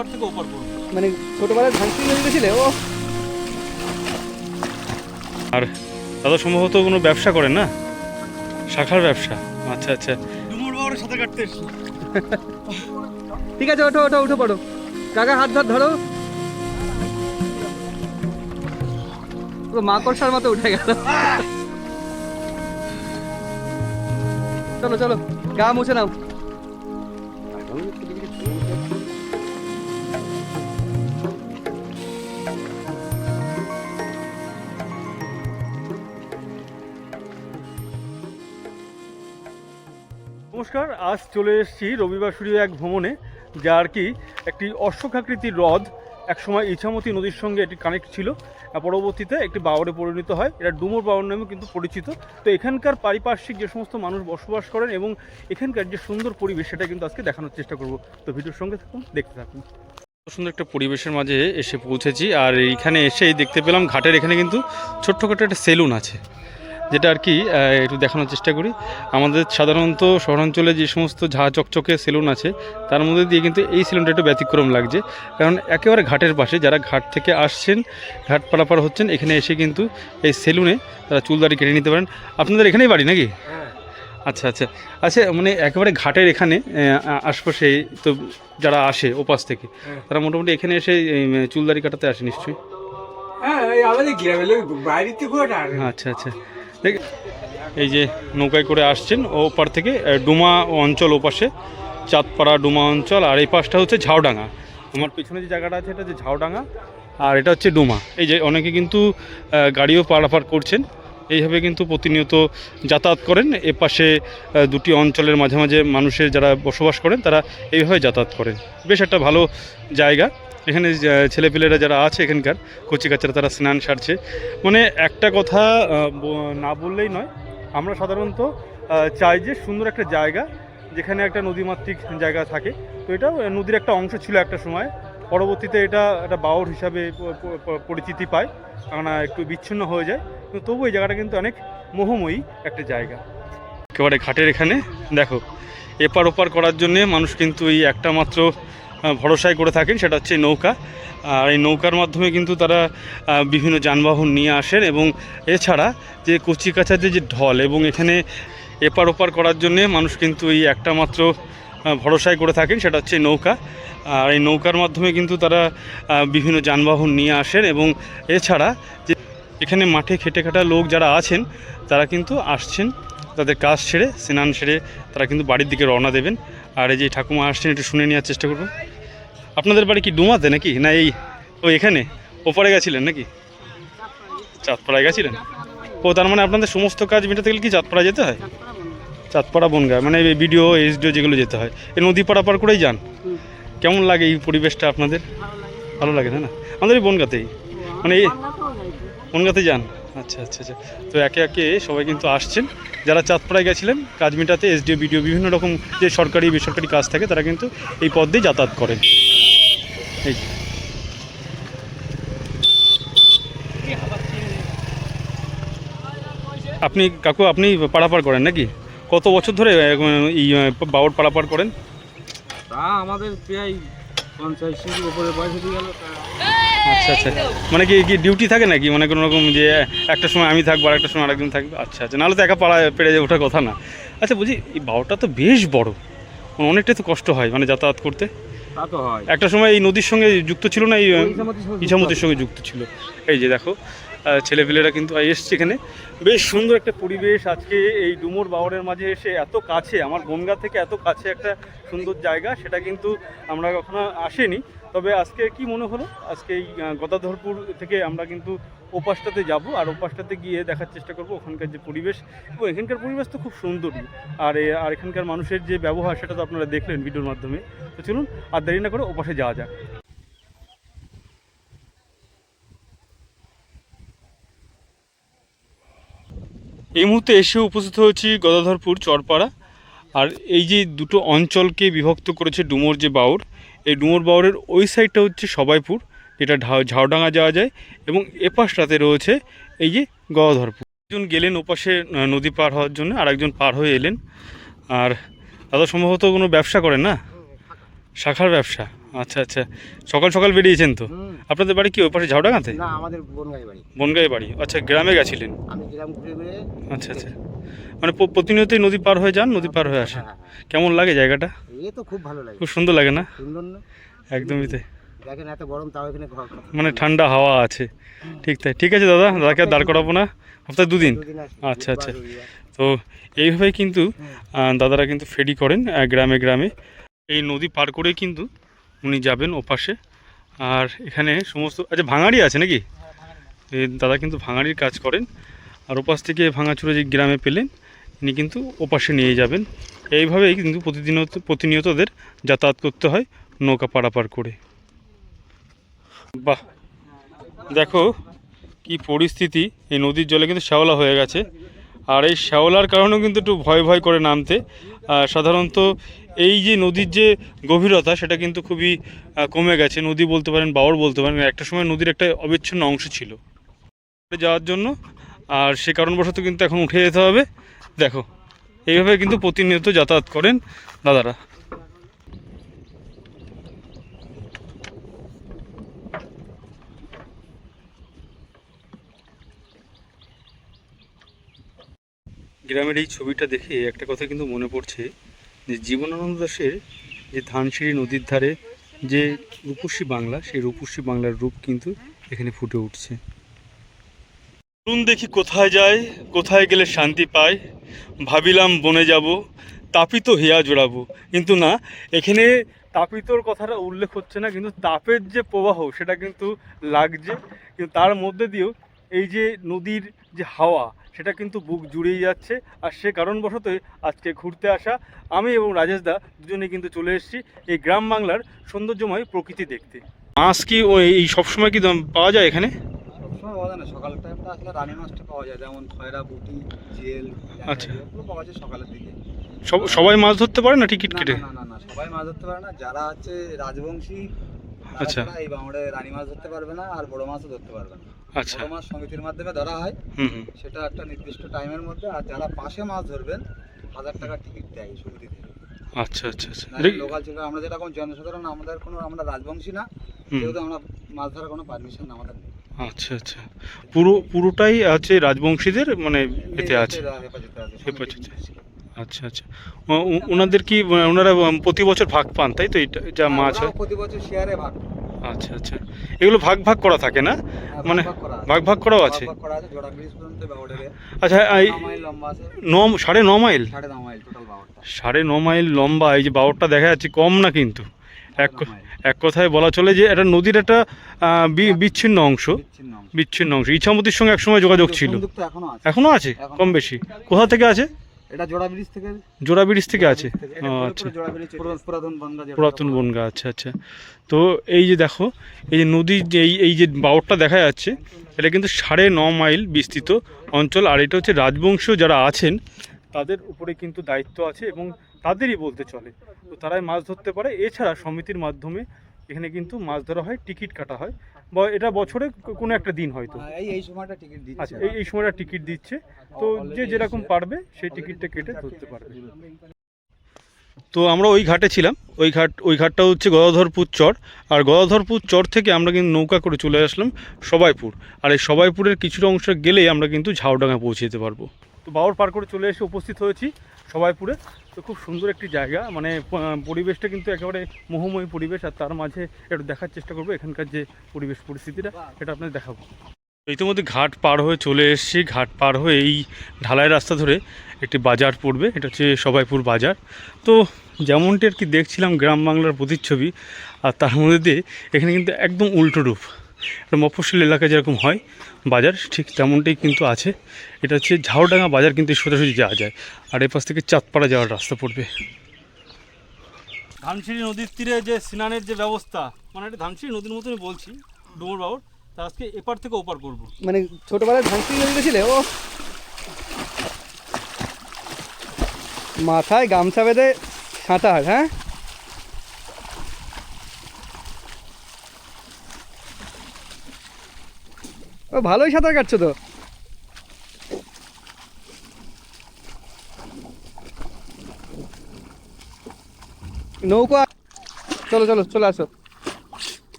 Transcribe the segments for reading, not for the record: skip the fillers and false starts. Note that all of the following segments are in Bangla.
এপার থেকে ওপার করবো। মানে ছোটবেলায় ধানসিং নদীতে ছিলে ও। আর দাদা সম্ভবত কোনো ব্যবসা করেন না, শাখার ব্যবসা। আচ্ছা আচ্ছা, ডুমুর বাবার সাথে কাটতে এসছি। ঠিক আছে, ওঠো ওঠো উঠে পড়ো কাকা, হাত ধর ধরো। পুরো মাকড়সার মতো উঠে গেল। চলো চলো গা মুছে নাও। নমস্কার, আজ চলে এসেছি রবিবার সূর্য এক ভ্রমণে, যা আর কি একটি অশ্বক্ষাকৃতির হ্রদ। একসময় ইছামতি নদীর সঙ্গে এটি কানেক্ট ছিল, পরবর্তীতে একটি বাওরে পরিণত হয়। এটা ডুমুর বাওর নামে কিন্তু পরিচিত। তো এখানকার পারিপার্শ্বিক যে সমস্ত মানুষ বসবাস করেন এবং এখানকার যে সুন্দর পরিবেশ, সেটা কিন্তু আজকে দেখানোর চেষ্টা করব। তো ভিডিওর সঙ্গে থাকুন, দেখতে থাকুন। সুন্দর একটা পরিবেশের মাঝে এসে পৌঁছেছি, আর এইখানে এসেই দেখতে পেলাম ঘাটের এখানে কিন্তু ছোট্টখাটো একটা সেলুন আছে, যেটা আর কি একটু দেখানোর চেষ্টা করি। আমাদের সাধারণত শহরাঞ্চলে যে সমস্ত ঝাঁ চকচকে সেলুন আছে, তার মধ্যে দিয়ে কিন্তু এই সেলুনটা একটু ব্যতিক্রম লাগছে, কারণ একেবারে ঘাটের পাশে। যারা ঘাট থেকে আসছেন, ঘাট পারাপার হচ্ছেন, এখানে এসে কিন্তু এই সেলুনে তারা চুলদাড়ি কেটে নিতে পারেন। আপনাদের এখানেই বাড়ি নাকি? আচ্ছা আচ্ছা আচ্ছা, মানে একেবারে ঘাটের এখানে আশপাশে তো যারা আসে ওপাশ থেকে, তারা মোটামুটি এখানে এসে চুলদাড়ি কাটাতে আসে নিশ্চয়ই। আচ্ছা আচ্ছা, দেখ এই যে নৌকায় করে আসছেন ওপার থেকে, ডুমা অঞ্চল ওপাশে, চাঁদপাড়া ডুমা অঞ্চল, আর এই পাশটা হচ্ছে ঝাউডাঙ্গা। আমার পেছনে যে জায়গাটা আছে এটা হচ্ছে ঝাউডাঙ্গা, আর এটা হচ্ছে ডুমা। এই যে অনেকে কিন্তু গাড়িও পারাপার করছেন, এইভাবে কিন্তু প্রতিনিয়ত যাতায়াত করেন। এপাশে দুটি অঞ্চলের মাঝে মাঝে মানুষের যারা বসবাস করেন, তারা এইভাবে যাতায়াত করেন। বেশ একটা ভালো জায়গা। এখানে ছেলেপিলেরা যারা আছে এখানকার কচিকাচারা, তারা স্নান সারছে। মানে একটা কথা না বললেই নয়, আমরা সাধারণত চাই যে সুন্দর একটা জায়গা, যেখানে একটা নদীমাতৃক জায়গা থাকে। তো এটা নদীর একটা অংশ ছিল একটা সময়, পরবর্তীতে এটা একটা বাওর হিসাবে পরিচিতি পায়, কারণ একটু বিচ্ছিন্ন হয়ে যায়। কিন্তু তবু এই জায়গাটা কিন্তু অনেক মোহময়ী একটা জায়গা। একেবারে ঘাটের এখানে দেখো, এপার ওপার করার জন্যে মানুষ কিন্তু এই একটা মাত্র ভরসায় করে থাকেন, সেটা হচ্ছে নৌকা। আর এই নৌকার মাধ্যমে কিন্তু তারা বিভিন্ন যানবাহন নিয়ে আসেন, এবং এছাড়া যে কচিকাচাদের যে ঢল, এবং এখানে এপার ওপার করার জন্যে মানুষ কিন্তু এই একটা মাত্র ভরসায় করে থাকেন, সেটা হচ্ছে নৌকা। আর এই নৌকার মাধ্যমে কিন্তু তারা বিভিন্ন যানবাহন নিয়ে আসেন, এবং এছাড়া যে এখানে মাঠে খেটে খাটা লোক যারা আছেন, তারা কিন্তু আসছেন তাদের কাজ সেরে, স্নান সেরে তারা কিন্তু বাড়ির দিকে রওনা দেবেন। আর এই যে ঠাকুমা আসছেন, একটু শুনে নেওয়ার চেষ্টা করবো। আপনাদের বাড়ি কি ডুমাতে নাকি, না এই ও এখানে ওপারে গেছিলেন নাকি? চাঁদপাড়ায় গেছিলেন? ও, তার মানে আপনাদের সমস্ত কাজ মেটাতে গেলে কি চাঁদপাড়া যেতে হয়? চাঁদপাড়া বনগা, মানে বিডিও এসডিও যেগুলো যেতে হয়, এই নদী পারাপার করেই যান। কেমন লাগে এই পরিবেশটা আপনাদের? ভালো লাগে, তাই না? আমাদের এই বনগাতেই, মানে এই বনগাতে যান। আচ্ছা আচ্ছা আচ্ছা, তো একে একে সবাই কিন্তু আসছেন। যারা চাঁদপাড়ায় গেছিলেন কাজ মেটাতে, এসডিও বিডিও বিভিন্ন রকম যে সরকারি বেসরকারি কাজ থাকে, তারা কিন্তু এই পথ দিয়ে যাতায়াত করেন। এই আপনি কাকু, আপনি পারাপার করেন নাকি? কত বছর ধরে এই বাওর পারাপার করেন? তা আমাদের প্রায় 50 উপরে বয়স হয়ে গেল। আচ্ছা আচ্ছা, মানে কি কি ডিউটি থাকে নাকি, মানে কোনো রকম যে একটা সময় আমি থাকবো আর একটা সময় আরেকজন থাকবে? আচ্ছা আচ্ছা, নাহলে তো একা পাড়া পেরে যাবে, ওঠার কথা না। আচ্ছা, বুঝি এই বাওরটা তো বেশ বড়, অনেকটাই তো কষ্ট হয় মানে যাতায়াত করতে। তা তো হয়। একটা সময় এই নদীর সঙ্গে যুক্ত ছিল না, এই ইছামতির সঙ্গে যুক্ত ছিল। এই যে দেখো, ছেলেপিলেরা কিন্তু এসছে এখানে। বেশ সুন্দর একটা পরিবেশ আজকে এই ডুমুর বাওরের মাঝে এসে, এত কাছে, আমার বনগা থেকে এত কাছে একটা সুন্দর জায়গা, সেটা কিন্তু আমরা কখনো আসেনি। তবে আজকে কি মনে হলো, আজকে এই গদাধরপুর থেকে আমরা কিন্তু ওপাশটাতে যাব, আর ওপাশটাতে গিয়ে দেখার চেষ্টা করব ওখানকার যে পরিবেশ, এবং এখানকার পরিবেশ তো খুব সুন্দরই। আর এখানকার মানুষের যে ব্যবহার, সেটা তো আপনারা দেখলেন ভিডিওর মাধ্যমে। তো চলুন আর দেরি না করে ওপাশে যাওয়া যাক। এই মুহূর্তে এসে উপস্থিত হয়েছি গদাধরপুর চরপাড়া। আর এই যে দুটো অঞ্চলকে বিভক্ত করেছে ডুমুর যে বাওর, এই ডুমুর বাওরের ওই সাইডটা হচ্ছে সবাইপুর, যেটা ঝাউডাঙ্গা যাওয়া যায়, এবং এপাশটাতে রয়েছে এই যে গদাধরপুর। একজন গেলেন ওপাশে নদী পার হওয়ার জন্য, আর একজন পার হয়ে এলেন। আর দাদা সম্ভবত কোনো ব্যবসা করেন না, শাখার ব্যবসা। আচ্ছা আচ্ছা, সকাল সকাল বেরিয়েছেন তো? হুম। আপনাদের বাড়ি কি ওই পাশে ঝাউডাঙ্গাতে? না, আমাদের বনগাঁই বাড়ি। বনগাঁই বাড়ি, আচ্ছা গ্রামে গেছিলেন? আমি গ্রাম ঘুরে ঘুরে। আচ্ছা আচ্ছা, মানে প্রতিনিয়তই নদী পার হয়ে যান, নদী পার হয়ে আসেন? হ্যাঁ, হ্যাঁ। কেমন লাগে জায়গাটা? এ তো খুব ভালো লাগে, খুব সুন্দর লাগে না? সুন্দর না? একদমই তাই, দেখেন এত গরম তাও এখানে ঘর। মানে ঠান্ডা হাওয়া আছে। ঠিক তাই, ঠিক আছে দাদা, দাদাকে আর দাঁড় করাবো না, সপ্তাহে 2 দিন। দুদিন আসি, আচ্ছা আচ্ছা, বুধবার, রবিবার। তো এইভাবেই কিন্তু দাদারা কিন্তু ফেরি করেন গ্রামে গ্রামে। এই নদী পার করেই কিন্তু উনি যাবেন ওপাশে। আর এখানে সমস্ত, আচ্ছা ভাঙাড়ি আছে নাকি? এই দাদা কিন্তু ভাঙাড়ির কাজ করেন। আর ওপাশ থেকে ভাঙাচুরে যে গ্রামে পেলেন ইনি কিন্তু ওপাশে নিয়ে যাবেন। এইভাবেই কিন্তু প্রতিনিয়ত ওদের যাতায়াত করতে হয় নৌকা পারাপার করে। বাহ, দেখো কি পরিস্থিতি, এই নদীর জলে কিন্তু শ্যাওলা হয়ে গেছে। আর এই শ্যাওলার কারণেও কিন্তু একটু ভয় ভয় করে নামতে। সাধারণত এই যে নদীর যে গভীরতা সেটা কিন্তু খুবই কমে গেছে। নদী বলতে পারেন, বাওর বলতে পারেন, একটা সময় নদীর একটা অবিচ্ছিন্ন অংশ ছিল যাওয়ার জন্য। আর সে কারণবশত কিন্তু এখন উঠে যেতে হবে। দেখো এইভাবে কিন্তু প্রতিনিয়ত যাতায়াত করেন দাদারা। গ্রামের এই ছবিটা দেখে একটা কথা কিন্তু মনে পড়ছে যে জীবনানন্দ দাশের যে ধানসিঁড়ি নদীর ধারে যে রূপসী বাংলা, সেই রূপসী বাংলার রূপ কিন্তু এখানে ফুটে উঠছে। চলুন দেখি কোথায় যায়, কোথায় গেলে শান্তি পায়, ভাবিলাম বনে যাব, তাপিত হিয়া জোড়াবো। কিন্তু না, এখানে তাপিতর কথাটা উল্লেখ হচ্ছে না, কিন্তু তাপের যে প্রবাহ সেটা কিন্তু লাগছে। কিন্তু তার মধ্যে দিয়েও এই যে নদীর যে হাওয়া সেটা কিন্তু বুক জুড়িয়ে যাচ্ছে। আর সে কারণবশতই আজকে ঘুরতে আসা আমি এবং রাজেশ দা দুজনে কিন্তু চলে এসেছি এই গ্রাম বাংলার সৌন্দর্যময় প্রকৃতি দেখতে। মাছ কি ওই এই সবসময় কি পাওয়া যায় এখানে? সবসময় পাওয়া যায় না, সকাল টাইমটা আসলে রানী মাছটা পাওয়া যায়, যেমন খয়রা, পুঁটি, জেল, আচ্ছা। এগুলো পাওয়া যায় সকালের দিকে। সবাই মাছ ধরতে পারে না টিকিট না কেটে? না না না, সবাই মাছ ধরতে পারে না। যারা হচ্ছে রাজবংশী তারা আচ্ছা। ছাড়া এই বাংলায় রানী মাছ ধরতে পারবে না, আর বড় মাছও ধরতে পারবে না। আচ্ছা। বড় মাছ সমিতির মাধ্যমে ধরা হয়, হুম হুম, সেটা একটা নির্দিষ্ট টাইমের মধ্যে। আর যারা পাশে মাছ ধরবেন 1000 টাকা টিকিট দেয় সমিতি থেকে। আচ্ছা আচ্ছা আচ্ছা। লোকাল ছিল, আমরা যেরকম জনসাধারণ, আমাদের কোনো, আমরা রাজবংশী না, হুম। যেহেতু আমরা মাছ ধরার কোনো পারমিশন আমাদের নেই। আচ্ছা আচ্ছা, পুরোটাই আছে রাজবংশীদের, মানে এতে আছে হেফাজতে। আচ্ছা আচ্ছা, ওনাদের কি ওনারা প্রতি বছর ভাগ পান তাই তো? এটা যা মাছ হয় প্রতি বছর শেয়ারে ভাগ। আচ্ছা আচ্ছা, এগুলো ভাগ ভাগ করা থাকে না? মানে ভাগ ভাগ করাও আছে? ভাগ করা আছে, জোড়া ব্রিজ পর্যন্ত বাউডারে। আচ্ছা, 9 মাইল লম্বা আছে। 9.5 মাইল? 9.5 মাইল টোটাল বাউডটা। 9.5 মাইল লম্বা এই যে বাওরটা দেখা যাচ্ছে, কম না কিন্তু। এক 9.5 মাইল। এক কথায় বলা চলে যে এটা নদীর একটা বিচ্ছিন্ন অংশ। বিচ্ছিন্ন অংশ। বিচ্ছিন্ন অংশ। ইছামতির সঙ্গে একসময় যোগাযোগ ছিল, সংযুক্ত এখনো আছে। এখনো আছে কম বেশি? কোথা থেকে আছে? এটা জোড়া ব্রিজ থেকে। জোড়া ব্রিজ থেকে আছে? এটা ও পুরো আচ্ছা, জোড়া ব্রিজ, পুরাতন বনগা যেটা। পুরাতন বনগা, আচ্ছা আচ্ছা। তো এই যে দেখো, এই যে নদীর যে এই যে বাওরটা দেখা যাচ্ছে, এটা কিন্তু 9.5 মাইল বিস্তৃত অঞ্চল। আর এটা হচ্ছে রাজবংশীয় যারা আছেন তাদের উপরে কিন্তু দায়িত্ব আছে এবং তাদেরই বলতে চলে। তো তারাই মাছ ধরতে পারে। এছাড়া সমিতির মাধ্যমে এখানে কিন্তু মাছ ধরা হয়, টিকিট কাটা হয়, বা এটা বছরে কোনো একটা দিন হয়তো। এই সময়টা টিকিট দিচ্ছে। আচ্ছা, এই সময়টা টিকিট দিচ্ছে। তো যে যেরকম পারবে সেই টিকিটটা কেটে ধরতে পারবে। তো আমরা ওই ঘাটে ছিলাম, ওই ঘাটটা হচ্ছে গদাধরপুর চর। আর গদাধরপুর চর থেকে আমরা কিন্তু নৌকা করে চলে আসলাম সবাইপুর। আর এই সবাইপুরের কিছুটা অংশ গেলেই আমরা কিন্তু ঝাউডাঙ্গা পৌঁছে যেতে পারবো। তো বাওর পার করে চলে এসে উপস্থিত হয়েছি সবাইপুরে। তো খুব সুন্দর একটি জায়গা, মানে পরিবেশটা কিন্তু একেবারে মোহময়ী পরিবেশ। আর তার মাঝে একটু দেখার চেষ্টা করবো এখানকার যে পরিবেশ পরিস্থিতিটা, এটা আপনাদের দেখাবো। ইতিমধ্যে ঘাট পার হয়ে চলে এসেছি। ঘাট পার হয়ে এই ঢালাই রাস্তা ধরে একটি বাজার পড়বে, এটা হচ্ছে সবাইপুর বাজার। তো যেমনটি আর কি দেখছিলাম গ্রাম বাংলার প্রতিচ্ছবি, আর তার মধ্যে দিয়ে এখানে কিন্তু একদম উল্টো রূপ। একটা মফস্বল এলাকায় যেরকম হয় বাজার, ঠিক তেমনটাই কিন্তু আছে। এটা হচ্ছে ঝাউডাঙ্গা বাজার, কিন্তু সোজাসুজি যাওয়া যায়। আর এ পাশ থেকে চাঁদপাড়া যাওয়ার রাস্তা পড়বে। ধানসিঁড়ি নদীর তীরে যে স্নানের যে ব্যবস্থা, মানে এটা ধানসিঁড়ি নদীর মতনই বলছি, ডুমুর বাবুর। তা আজকে এপার থেকে ওপার করবো। মানে ছোটবেলায় ধানসিঁড়ি নদীতে ছিলে ও, মাথায় গামছা বেঁধে সাঁতার। হ্যাঁ, ও ভালোই সাঁতার কাটছো তো। নৌকা, চলো চলো চলে আসো।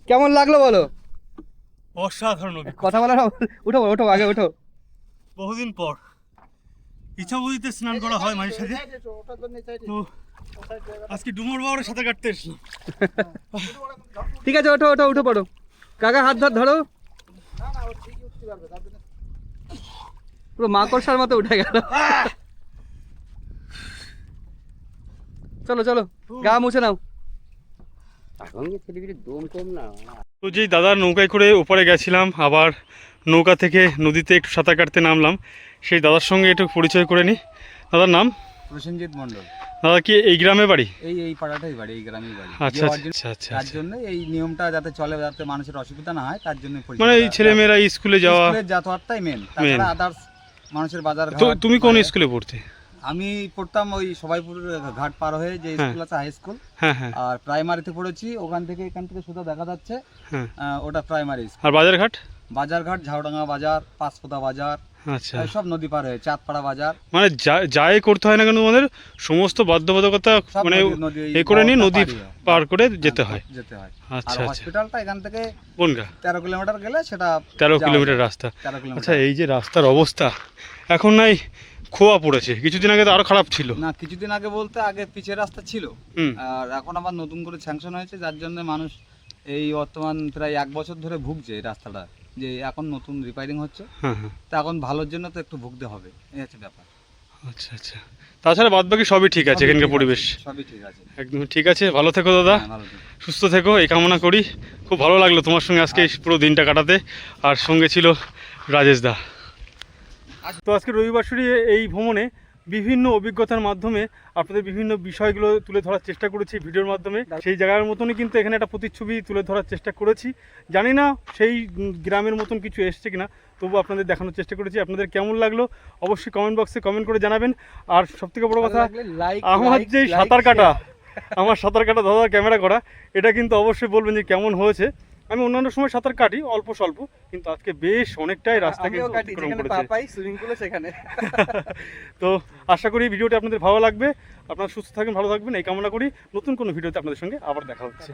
কেমন লাগলো বলো? অসাধারণ কথা বলো না, উঠো ওঠো আগে ওঠো। বহুদিন পর ইচ্ছাবতীতে স্নান করা হয় মাঝে সাথে, তো আজকে ডুমুর বাবার সাঁতার কাটতে এসেছিলাম। ঠিক আছে, ওঠো ওঠো উঠে পড়ো। কাকা হাত ধরো। পুরো মাকড়সার মতো উঠে গেল। চলো চলো, গা মুছে নাও। তো যেই দাদার নৌকায় করে ওপারে গেছিলাম, আবার নৌকা থেকে নদীতে একটু সাঁতার কাটতে নামলাম, সেই দাদার সঙ্গে একটু পরিচয় করে নিই। দাদার নাম? প্রসেনজিৎ মণ্ডল। দাদা কি এই গ্রামে বাড়ি? এই পাড়াটাই বাড়ি, এই গ্রামেই বাড়ি। আচ্ছা আচ্ছা আচ্ছা। তার জন্য এই নিয়মটা যাতে চলে, যাতে মানুষের অসুবিধা না হয়, তার জন্য মানে এই ছেলেমেয়েরা স্কুলে যাওয়া, যাতায়াতটাই মেন, তাছাড়া আদার্স মানুষের বাজার। তো তুমি কোন স্কুলে পড়তে? আমি পড়তাম ওই সবাইপুর ঘাট পার হয়ে যে স্কুল আছে, হাই স্কুল। হ্যাঁ হ্যাঁ। আর প্রাইমারিতে পড়েছি, এখান থেকে সোজা দেখা যাচ্ছে, ওটা প্রাইমারি স্কুল। আর বাজারঘাট? বাজারঘাট ঝাউডাঙ্গা বাজার, পাঁচপোতা বাজার, আচ্ছা, সব নদী পার হয়ে চাঁদপাড়া বাজার। মানে যাই করতে হয় না কেন তোমাদের সমস্ত বাধ্যবাধকতা মানে এ করে নিয়ে নদী পার করে যেতে হয়। আচ্ছা আচ্ছা। হসপিটালটা এখান থেকে বনগা 13 কিলোমিটার গেলে সেটা 13 কিলোমিটার রাস্তা। 13 কিলোমিটার। আচ্ছা, এই যে রাস্তার অবস্থা এখন নাই খোয়া পড়েছে, কিছুদিন আগে তো আরো খারাপ ছিল। না, কিছুদিন আগে বলতে আগে পিচের রাস্তা ছিল, আর এখন আবার নতুন করে স্যাংশন হয়েছে, যার জন্য মানুষ এই বর্তমান প্রায় 1 বছর ধরে ভুগছে এই রাস্তাটা, যে এখন নতুন রিপেয়ারিং হচ্ছে। তা এখন ভালোর জন্য তো একটু ভুগতে হবে, এই হচ্ছে ব্যাপার। আচ্ছা আচ্ছা। তাছাড়া বাদ বাকি সবই ঠিক আছে, এখানকার পরিবেশ সবই ঠিক আছে, একদম ঠিক আছে। ভালো থেকো দাদা, ভালো থেকো, সুস্থ থেকো, এই কামনা করি। খুব ভালো লাগলো তোমার সঙ্গে আজকে এই পুরো দিনটা কাটাতে, আর সঙ্গে ছিল রাজেশ দা। তো আজকে রবিবাসরী এই ভ্রমণে বিভিন্ন অভিজ্ঞতার মাধ্যমে আপনাদের বিভিন্ন বিষয়গুলো তুলে ধরার চেষ্টা করেছি ভিডিওর মাধ্যমে। সেই জায়গার মতনই কিন্তু এখানে একটা প্রতিচ্ছবি তুলে ধরার চেষ্টা করেছি। জানি না সেই গ্রামের মতন কিছু এসছে কিনা, তবু আপনাদের দেখানোর চেষ্টা করেছি। আপনাদের কেমন লাগলো অবশ্যই কমেন্ট বক্সে কমেন্ট করে জানাবেন। আর সবথেকে বড় কথা, আমার যে সাঁতার কাটা, আমার সাঁতার কাটা দাদার ক্যামেরা করা, এটা কিন্তু অবশ্যই বলবেন যে কেমন হয়েছে। আমি অন্যান্য সময় সাঁতার কাটি অল্প স্বল্প, কিন্তু আজকে বেশ অনেকটাই রাস্তা কিন্তু অতিক্রম করেছে। তো আশা করি ভিডিওটি আপনাদের ভালো লাগবে। আপনারা সুস্থ থাকবেন, ভালো থাকবেন, এই কামনা করি। নতুন কোনো ভিডিওতে আপনাদের সঙ্গে আবার দেখা হচ্ছে।